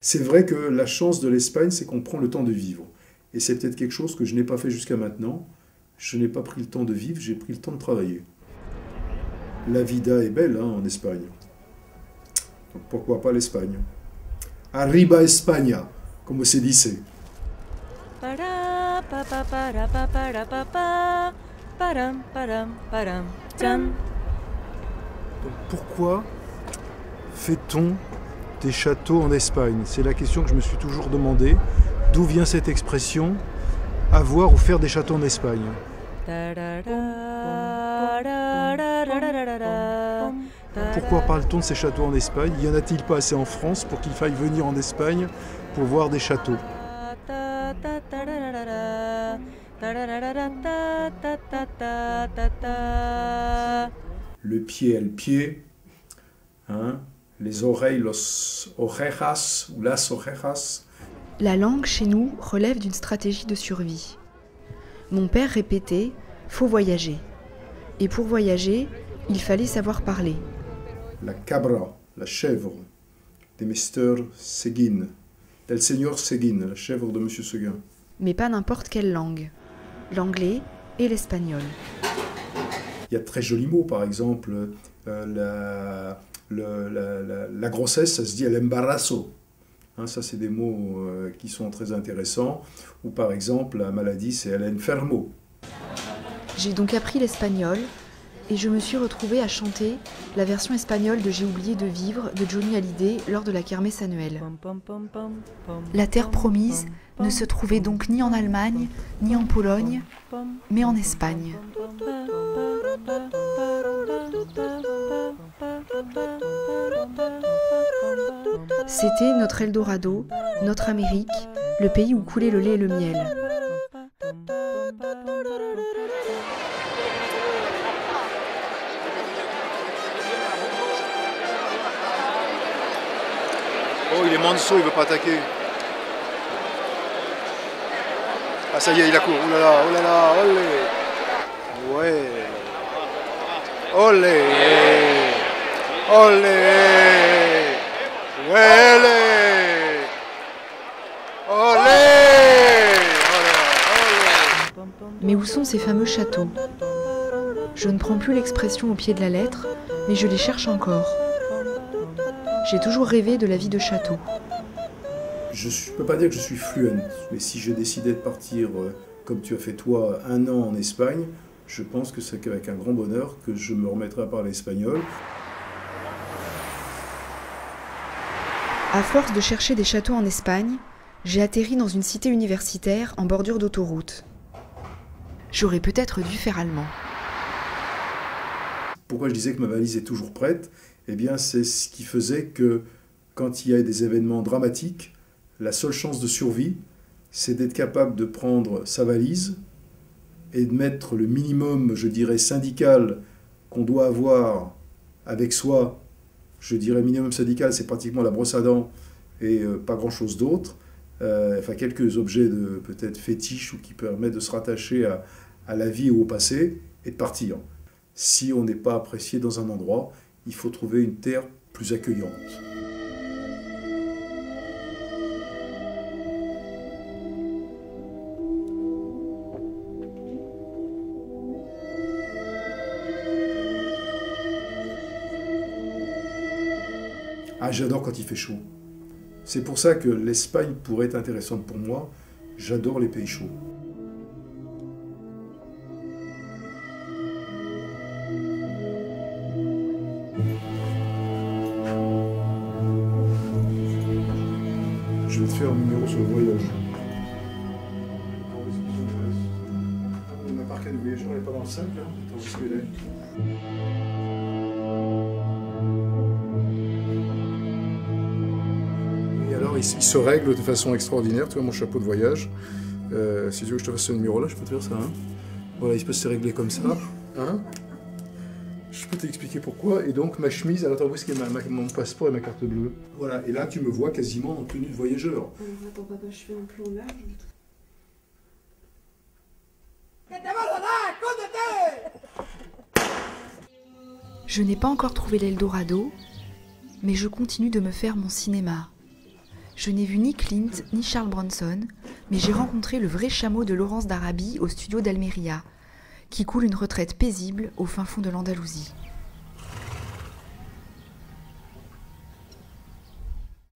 C'est vrai que la chance de l'Espagne, c'est qu'on prend le temps de vivre. Et c'est peut-être quelque chose que je n'ai pas fait jusqu'à maintenant. Je n'ai pas pris le temps de vivre, j'ai pris le temps de travailler. La vida est belle en Espagne. Donc pourquoi pas l'Espagne? Arriba España, comme se dice. Donc pourquoi fait-on des châteaux en Espagne? C'est la question que je me suis toujours demandé. D'où vient cette expression avoir ou faire des châteaux en Espagne? Pourquoi parle-t-on de ces châteaux en Espagne? Y en a-t-il pas assez en France pour qu'il faille venir en Espagne pour voir des châteaux? Le pied, el pied, les oreilles, los orejas ou las orejas. La langue, chez nous, relève d'une stratégie de survie. Mon père répétait « faut voyager ». Et pour voyager, il fallait savoir parler. La cabra, la chèvre, de Mr. Seguin, del Señor Seguin, la chèvre de Monsieur Seguin. Mais pas n'importe quelle langue. L'anglais et l'espagnol. Il y a de très jolis mots, par exemple, la grossesse, ça se dit el embarazo. Ça, c'est des mots qui sont très intéressants. Ou par exemple, la maladie, c'est el enfermo. J'ai donc appris l'espagnol et je me suis retrouvée à chanter la version espagnole de J'ai oublié de vivre de Johnny Hallyday lors de la kermesse annuelle. La terre promise ne se trouvait donc ni en Allemagne, ni en Pologne, mais en Espagne. C'était notre Eldorado, notre Amérique, le pays où coulait le lait et le miel. Oh, il est manso, il veut pas attaquer. Ah, ça y est, il a couru. Oh là là, olé. Ouais. Olé. Olé. Olé. Olé. Mais où sont ces fameux châteaux? Je ne prends plus l'expression au pied de la lettre, mais je les cherche encore. J'ai toujours rêvé de la vie de château. Je ne peux pas dire que je suis fluent, mais si je décidais de partir, comme tu as fait toi, 1 an en Espagne, je pense que c'est qu'avec un grand bonheur que je me remettrai à parler espagnol. À force de chercher des châteaux en Espagne, j'ai atterri dans une cité universitaire en bordure d'autoroute. J'aurais peut-être dû faire allemand. Pourquoi je disais que ma valise est toujours prête? Eh bien, c'est ce qui faisait que, quand il y a des événements dramatiques, la seule chance de survie, c'est d'être capable de prendre sa valise et de mettre le minimum, je dirais, syndical qu'on doit avoir avec soi. Je dirais minimum syndical, c'est pratiquement la brosse à dents et pas grand-chose d'autre. Enfin, quelques objets de peut-être fétiches ou qui permettent de se rattacher à la vie ou au passé et de partir. Si on n'est pas apprécié dans un endroit, il faut trouver une terre plus accueillante. Ah, j'adore quand il fait chaud. C'est pour ça que l'Espagne pourrait être intéressante pour moi. J'adore les pays chauds. Je vais te faire un numéro sur le voyage. Ma parquet de voyageurs, elle n'est pas dans le 5, là? Attends, où est-ce qu'elle est? Et alors, il se règle de façon extraordinaire. Tu vois mon chapeau de voyage. Si tu veux que je te fasse ce numéro-là, je peux te faire ça. Voilà, il peut se régler comme ça. Je peux t'expliquer pourquoi. Et donc, ma chemise, alors attends, où est-ce qu'il y a mon passeport et ma carte bleue? Voilà, et là, tu me vois quasiment en tenue de voyageur. Attends, papa, je fais un plan large. Je n'ai pas encore trouvé l'Eldorado, mais je continue de me faire mon cinéma. Je n'ai vu ni Clint ni Charles Bronson, mais j'ai rencontré le vrai chameau de Laurence d'Arabie au studio d'Almeria, qui coule une retraite paisible au fin fond de l'Andalousie.